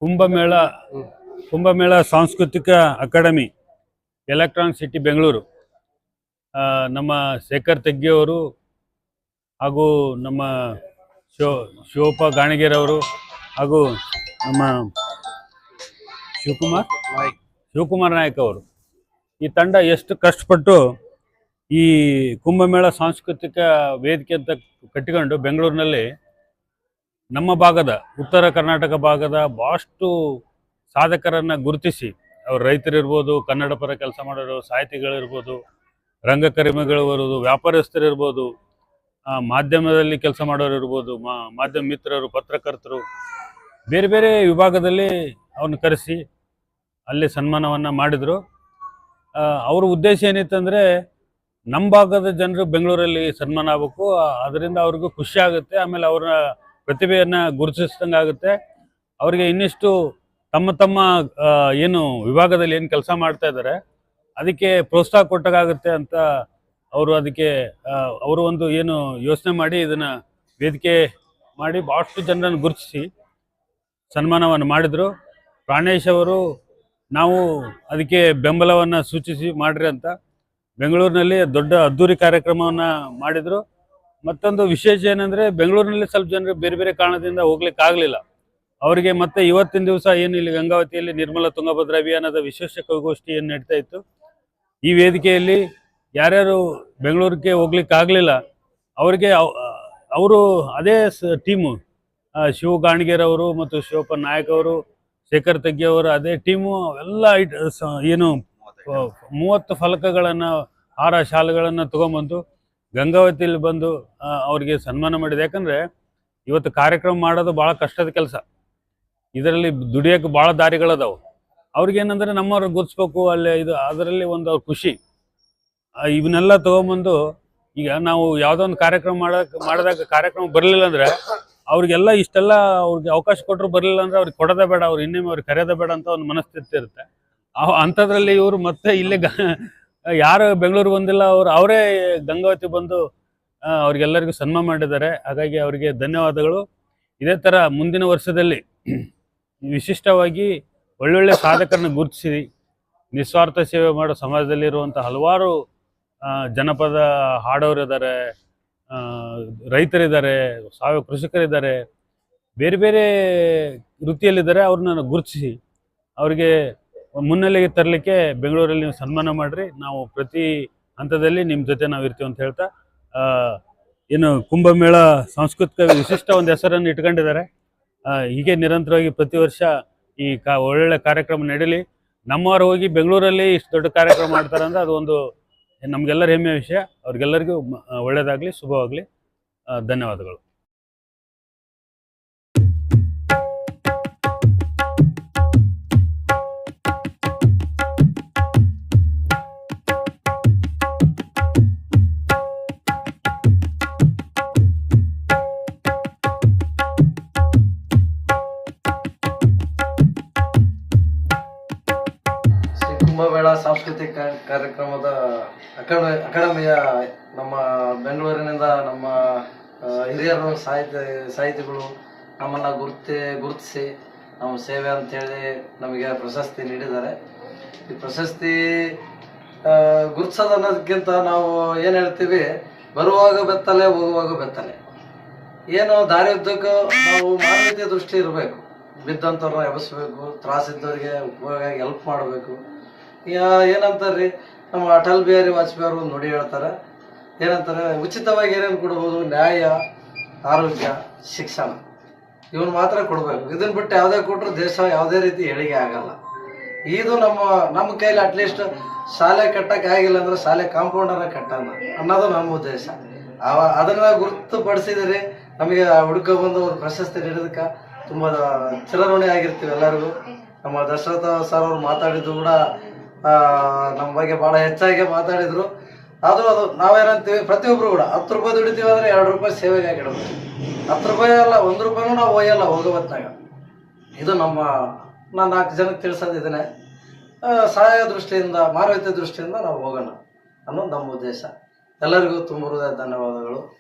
ಕುಂಭಮೇಳ ಕುಂಭಮೇಳ ಸಾಂಸ್ಕೃತಿಕ academy electronic city Bengaluru ನಮ್ಮ ಶೇಖರ್ ತೆಗ್ಗಿಯವರು ಹಾಗೂ ನಮ್ಮ ಶಿವಪ್ಪ ಗಾಣಿಗೇರವರು ಹಾಗೂ ನಮ್ಮ ಶಿವಕುಮಾರ್ ನಾಯ್ಕ ಅವರು ಈ ತಂಡ ಎಷ್ಟು ಕಷ್ಟಪಟ್ಟು ಈ ಕುಂಭಮೇಳ ಸಾಂಸ್ಕೃತಿಕ ವೇದಿಕೆ ಅಂತ ಕಟ್ಟಿಕೊಂಡು ಬೆಂಗಳೂರಿನಲ್ಲಿ ನಮ್ಮ ಭಾಗದ ಉತ್ತರ ಕರ್ನಾಟಕ ಭಾಗದ ಭಾಳಷ್ಟು ಸಾಧಕರನ್ನು ಗುರುತಿಸಿ ಅವ್ರು ರೈತರಿರ್ಬೋದು, ಕನ್ನಡ ಪರ ಕೆಲಸ ಮಾಡೋರು, ಸಾಹಿತಿಗಳಿರ್ಬೋದು, ರಂಗಕರ್ಮಿಗಳಿರ್ಬೋದು, ವ್ಯಾಪಾರಸ್ಥರಿರ್ಬೋದು, ಮಾಧ್ಯಮದಲ್ಲಿ ಕೆಲಸ ಮಾಡೋರು ಇರ್ಬೋದು, ಮಾಧ್ಯಮ ಮಿತ್ರರು, ಪತ್ರಕರ್ತರು, ಬೇರೆ ಬೇರೆ ವಿಭಾಗದಲ್ಲಿ ಅವ್ರನ್ನ ಕರೆಸಿ ಅಲ್ಲಿ ಸನ್ಮಾನವನ್ನು ಮಾಡಿದರು. ಅವ್ರ ಉದ್ದೇಶ ಏನಿತ್ತಂದರೆ ನಮ್ಮ ಭಾಗದ ಜನರು ಬೆಂಗಳೂರಲ್ಲಿ ಸನ್ಮಾನ ಆಗಬೇಕು, ಅದರಿಂದ ಅವ್ರಿಗೂ ಖುಷಿ ಆಗುತ್ತೆ. ಆಮೇಲೆ ಅವರ ಪ್ರತಿಭೆಯನ್ನು ಗುರುತಿಸಿದಂಗೆ ಆಗುತ್ತೆ. ಅವರಿಗೆ ಇನ್ನಿಷ್ಟು ತಮ್ಮ ತಮ್ಮ ಏನು ವಿಭಾಗದಲ್ಲಿ ಏನು ಕೆಲಸ ಮಾಡ್ತಾ ಇದ್ದಾರೆ ಅದಕ್ಕೆ ಪ್ರೋತ್ಸಾಹ ಕೊಟ್ಟಾಗುತ್ತೆ ಅಂತ ಅವರು ಅದಕ್ಕೆ ಅವರು ಒಂದು ಏನು ಯೋಚನೆ ಮಾಡಿ ಇದನ್ನು ವೇದಿಕೆ ಮಾಡಿ ಭಾಳಷ್ಟು ಜನರನ್ನು ಗುರುತಿಸಿ ಸನ್ಮಾನವನ್ನು ಮಾಡಿದರು. ಪ್ರಾಣೇಶ್ ಅವರು ನಾವು ಅದಕ್ಕೆ ಬೆಂಬಲವನ್ನು ಸೂಚಿಸಿ ಮಾಡಿರಿ ಅಂತ ಬೆಂಗಳೂರಿನಲ್ಲಿ ದೊಡ್ಡ ಅದ್ದೂರಿ ಕಾರ್ಯಕ್ರಮವನ್ನು ಮಾಡಿದರು. ಮತ್ತೊಂದು ವಿಶೇಷ ಏನಂದರೆ ಬೆಂಗಳೂರಿನಲ್ಲಿ ಸ್ವಲ್ಪ ಜನರು ಬೇರೆ ಬೇರೆ ಕಾರಣದಿಂದ ಹೋಗ್ಲಿಕ್ಕೆ ಆಗಲಿಲ್ಲ. ಅವರಿಗೆ ಮತ್ತೆ ಇವತ್ತಿನ ದಿವಸ ಏನು ಇಲ್ಲಿ ಗಂಗಾವತಿಯಲ್ಲಿ ನಿರ್ಮಲ ತುಂಗಭದ್ರಾ ಅಭಿಯಾನದ ವಿಶೇಷ ಕವಿಗೋಷ್ಠಿ ಏನು ನಡೀತಾ ಇತ್ತು, ಈ ವೇದಿಕೆಯಲ್ಲಿ ಯಾರ್ಯಾರು ಬೆಂಗಳೂರಿಗೆ ಹೋಗ್ಲಿಕ್ಕೆ ಆಗಲಿಲ್ಲ ಅವರಿಗೆ ಅವರು ಅದೇ ಟೀಮು ಶಿವ ಗಾಣಿಗೇರವರು ಮತ್ತು ಶಿವಪ್ಪ ನಾಯಕ್ ಅವರು, ಶೇಖರ್ ತೆಗ್ಗಿಯವರು ಅದೇ ಟೀಮು ಎಲ್ಲ ಏನು 30 ಫಲಕಗಳನ್ನು, ಹಾರ ಶಾಲೆಗಳನ್ನು ತೊಗೊಂಬಂದು ಗಂಗಾವತಿಯಲ್ಲಿ ಬಂದು ಅವರಿಗೆ ಸನ್ಮಾನ ಮಾಡಿದೆ. ಯಾಕಂದರೆ ಇವತ್ತು ಕಾರ್ಯಕ್ರಮ ಮಾಡೋದು ಭಾಳ ಕಷ್ಟದ ಕೆಲಸ, ಇದರಲ್ಲಿ ದುಡಿಯೋಕ್ಕೆ ಭಾಳ ದಾರಿಗಳದಾವು. ಅವ್ರಿಗೇನಂದರೆ ನಮ್ಮವ್ರಿಗೆ ಗುರ್ಸ್ಬೇಕು ಅಲ್ಲೇ ಇದು ಅದರಲ್ಲಿ ಒಂದು ಅವ್ರ ಖುಷಿ. ಇವನ್ನೆಲ್ಲ ತೊಗೊಂಬಂದು ಈಗ ನಾವು ಯಾವುದೋ ಒಂದು ಕಾರ್ಯಕ್ರಮ ಮಾಡಿದಾಗ ಕಾರ್ಯಕ್ರಮ ಬರಲಿಲ್ಲ ಅಂದರೆ ಅವ್ರಿಗೆಲ್ಲ ಇಷ್ಟೆಲ್ಲ ಅವ್ರಿಗೆ ಅವಕಾಶ ಕೊಟ್ಟರು ಬರಲಿಲ್ಲ ಅಂದರೆ ಅವ್ರಿಗೆ ಕೊಡೋದೇ ಬೇಡ, ಅವ್ರು ಇನ್ನೇನು ಅವ್ರಿಗೆ ಕರೆಯೋದೇ ಬೇಡ ಅಂತ ಒಂದು ಮನಸ್ಥಿತಿ ಇರುತ್ತೆ. ಅಂಥದ್ರಲ್ಲಿ ಇವರು ಮತ್ತೆ ಇಲ್ಲೇ ಯಾರು ಬೆಂಗಳೂರು ಬಂದಿಲ್ಲ, ಅವರೇ ಗಂಗಾವತಿ ಬಂದು ಅವ್ರಿಗೆಲ್ಲರಿಗೂ ಸನ್ಮಾನ ಮಾಡಿದ್ದಾರೆ. ಹಾಗಾಗಿ ಅವರಿಗೆ ಧನ್ಯವಾದಗಳು. ಇದೇ ಥರ ಮುಂದಿನ ವರ್ಷದಲ್ಲಿ ವಿಶಿಷ್ಟವಾಗಿ ಒಳ್ಳೊಳ್ಳೆ ಸಾಧಕರನ್ನು ಗುರುತಿಸಿ ನಿಸ್ವಾರ್ಥ ಸೇವೆ ಮಾಡೋ ಸಮಾಜದಲ್ಲಿರುವಂಥ ಹಲವಾರು ಜನಪದ ಹಾಡೋರಿದ್ದಾರೆ, ರೈತರಿದ್ದಾರೆ, ಸಾವಯವ ಕೃಷಿಕರಿದ್ದಾರೆ, ಬೇರೆ ಬೇರೆ ವೃತ್ತಿಯಲ್ಲಿದ್ದಾರೆ. ಅವ್ರನ್ನ ಗುರುತಿಸಿ ಅವರಿಗೆ ಮುನ್ನೆಲೆಗೆ ತರಲಿಕ್ಕೆ ಬೆಂಗಳೂರಲ್ಲಿ ನೀವು ಸನ್ಮಾನ ಮಾಡಿರಿ. ನಾವು ಪ್ರತಿ ಹಂತದಲ್ಲಿ ನಿಮ್ಮ ಜೊತೆ ನಾವು ಇರ್ತೀವಿ ಅಂತ ಹೇಳ್ತಾ ಏನು ಕುಂಭಮೇಳ ಸಾಂಸ್ಕೃತಿಕ ವಿಶಿಷ್ಟ ಒಂದು ಹೆಸರನ್ನು ಇಟ್ಕೊಂಡಿದ್ದಾರೆ. ಹೀಗೆ ನಿರಂತರವಾಗಿ ಪ್ರತಿ ವರ್ಷ ಈ ಒಳ್ಳೊಳ್ಳೆ ಕಾರ್ಯಕ್ರಮ ನಡೀಲಿ. ನಮ್ಮವರು ಹೋಗಿ ಬೆಂಗಳೂರಲ್ಲಿ ಇಷ್ಟು ದೊಡ್ಡ ಕಾರ್ಯಕ್ರಮ ಮಾಡ್ತಾರೆ ಅಂದರೆ ಅದು ಒಂದು ನಮಗೆಲ್ಲರ ಹೆಮ್ಮೆಯ ವಿಷಯ. ಅವ್ರಿಗೆಲ್ಲರಿಗೂ ಒಳ್ಳೆಯದಾಗಲಿ, ಶುಭವಾಗಲಿ. ಧನ್ಯವಾದಗಳು. ಕುಂಭಮೇಳ ಸಾಂಸ್ಕೃತಿಕ ಕಾರ್ಯಕ್ರಮದ ಅಕಾಡೆಮಿಯ ನಮ್ಮ ಬೆಂಗಳೂರಿನಿಂದ ನಮ್ಮ ಹಿರಿಯರು ಸಾಹಿತಿಗಳು ನಮ್ಮನ್ನು ಗುರುತಿಸಿ ನಮ್ಮ ಸೇವೆ ಅಂತೇಳಿ ನಮಗೆ ಪ್ರಶಸ್ತಿ ನೀಡಿದ್ದಾರೆ. ಈ ಪ್ರಶಸ್ತಿ ಗುರುತಿಸೋದು ಅನ್ನೋದಕ್ಕಿಂತ ನಾವು ಏನು ಹೇಳ್ತೀವಿ, ಬರುವಾಗ ಬೆತ್ತಲೆ ಹೋಗುವಾಗ ಬೆತ್ತಲೆ. ಏನು ದಾರಿ ಉದ್ದಕ್ಕೂ ನಾವು ಮಾನವೀಯತೆ ದೃಷ್ಟಿ ಇರಬೇಕು, ಬಿದ್ದಂಥವ್ರನ್ನ ಎಬ್ಬಿಸ್ಬೇಕು, ತ್ರಾಸಿದ್ದವ್ರಿಗೆ ಉಪಯೋಗ ಹೆಲ್ಪ್ ಮಾಡಬೇಕು. ಏನಂತಾರ್ರಿ, ನಮ್ಮ ಅಟಲ್ ಬಿಹಾರಿ ವಾಜಪೇಯಿ ಅವರು ನುಡಿ ಹೇಳ್ತಾರೆ, ಏನಂತಾರೆ, ಉಚಿತವಾಗಿ ಏನೇನು ಕೊಡ್ಬೋದು, ನ್ಯಾಯ, ಆರೋಗ್ಯ, ಶಿಕ್ಷಣ, ಇವನು ಮಾತ್ರ ಕೊಡಬೇಕು. ಇದನ್ನ ಬಿಟ್ಟು ಯಾವುದೇ ಕೊಟ್ಟರು ದೇಶ ಯಾವುದೇ ರೀತಿ ಏಳಿಗೆ ಆಗಲ್ಲ. ಇದು ನಮ್ಮ ಕೈಲಿ ಅಟ್ಲೀಸ್ಟ್ ಶಾಲೆ ಕಟ್ಟಕ್ಕೆ ಆಗಿಲ್ಲ ಅಂದ್ರೆ ಶಾಲೆ ಕಾಂಪೌಂಡರ ಕಟ್ಟೋಣ ಅನ್ನೋದು ನಮ್ಮ ಉದ್ದೇಶ. ಅದನ್ನ ಗುರುತುಪಡಿಸಿದರೆ ನಮಗೆ ಹುಡುಕೊಂಡ್ಬಂದು ಅವ್ರು ಪ್ರಶಸ್ತಿ ನೀಡೋದಕ್ಕೆ ತುಂಬ ಚಿರಋಣಿ ಆಗಿರ್ತೀವಿ ಎಲ್ಲರಿಗೂ. ನಮ್ಮ ದಶರಥ ಸರ್ ಅವರು ಮಾತಾಡಿದ್ದು ಕೂಡ ನಮ್ಮ ಬಗ್ಗೆ ಭಾಳ ಹೆಚ್ಚಾಗಿ ಮಾತಾಡಿದ್ರು. ಅದು ನಾವೇನಂತೀವಿ, ಪ್ರತಿಯೊಬ್ಬರು ಕೂಡ 10 ರೂಪಾಯಿ ದುಡಿತೀವಿ ಅಂದರೆ 2 ರೂಪಾಯಿ ಸೇವೆಗೆ ಆಗಿಡಬೇಕು. 10 ರೂಪಾಯಿ ಅಲ್ಲ, 1 ರೂಪಾಯಿನೂ ನಾವು ಒಯ್ಯಲ್ಲ ಹೋಗೋವತ್ನಾಗ. ಇದು ನಾನು 4 ಜನಕ್ಕೆ ತಿಳಿಸೋದಿದ್ದೇನೆ. ಸಹಾಯ ದೃಷ್ಟಿಯಿಂದ, ಮಾನವೀಯತೆ ದೃಷ್ಟಿಯಿಂದ ನಾವು ಹೋಗೋಣ ಅನ್ನೋದು ನಮ್ಮ ಉದ್ದೇಶ. ಎಲ್ಲರಿಗೂ ತುಂಬ ಹೃದಯ ಧನ್ಯವಾದಗಳು.